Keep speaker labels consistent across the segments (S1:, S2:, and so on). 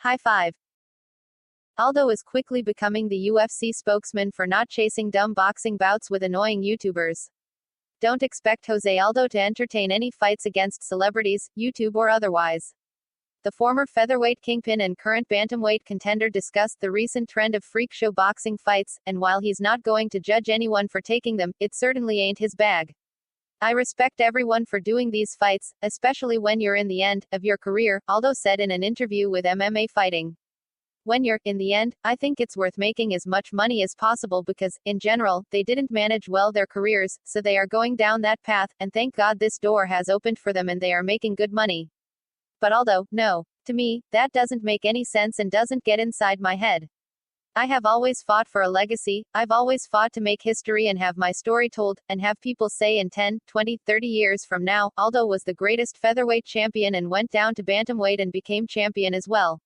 S1: High five. Aldo is quickly becoming the UFC spokesman for not chasing dumb boxing bouts with annoying YouTubers. Don't expect Jose Aldo to entertain any fights against celebrities, YouTube or otherwise. The former featherweight kingpin and current bantamweight contender discussed the recent trend of freak show boxing fights, and while he's not going to judge anyone for taking them, it certainly ain't his bag. I respect everyone for doing these fights, especially when you're in the end of your career, Aldo said in an interview with MMA Fighting. When you're in the end, I think it's worth making as much money as possible because, in general, they didn't manage well their careers, so they are going down that path, and thank God this door has opened for them and they are making good money. But Aldo, no. To me, that doesn't make any sense and doesn't get inside my head. I have always fought for a legacy, I've always fought to make history and have my story told, and have people say in 10, 20, 30 years from now, Aldo was the greatest featherweight champion and went down to bantamweight and became champion as well.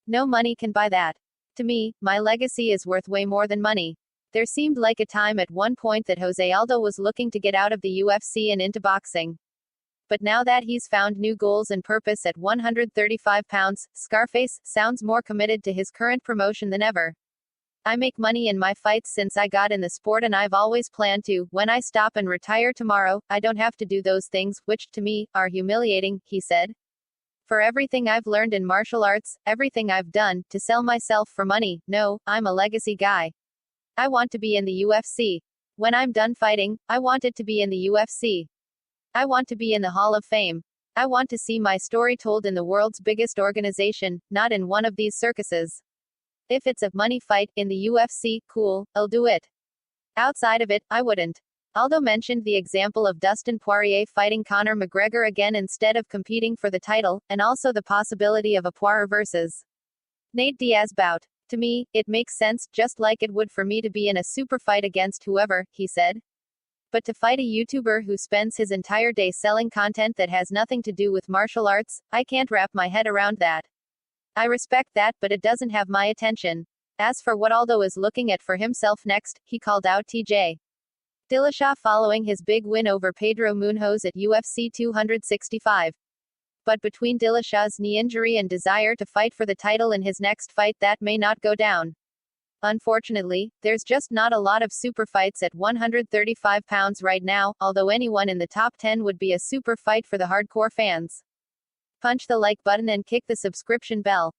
S1: No money can buy that. To me, my legacy is worth way more than money. There seemed like a time at one point that Jose Aldo was looking to get out of the UFC and into boxing. But now that he's found new goals and purpose at 135 pounds, Scarface sounds more committed to his current promotion than ever. I make money in my fights since I got in the sport and I've always planned to. When I stop and retire tomorrow, I don't have to do those things, which, to me, are humiliating, he said. For everything I've learned in martial arts, everything I've done, to sell myself for money, no, I'm a legacy guy. I want to be in the UFC. When I'm done fighting, I want it to be in the UFC. I want to be in the Hall of Fame. I want to see my story told in the world's biggest organization, not in one of these circuses. If it's a money fight in the UFC, cool, I'll do it. Outside of it, I wouldn't. Aldo mentioned the example of Dustin Poirier fighting Conor McGregor again instead of competing for the title, and also the possibility of a Poirier versus Nate Diaz bout. To me, it makes sense, just like it would for me to be in a super fight against whoever, he said. But to fight a YouTuber who spends his entire day selling content that has nothing to do with martial arts, I can't wrap my head around that. I respect that, but it doesn't have my attention. As for what Aldo is looking at for himself next, he called out TJ Dillashaw following his big win over Pedro Munhoz at UFC 265. But between Dillashaw's knee injury and desire to fight for the title in his next fight, that may not go down. Unfortunately, there's just not a lot of super fights at 135 pounds right now, although anyone in the top 10 would be a super fight for the hardcore fans. Punch the like button and kick the subscription bell.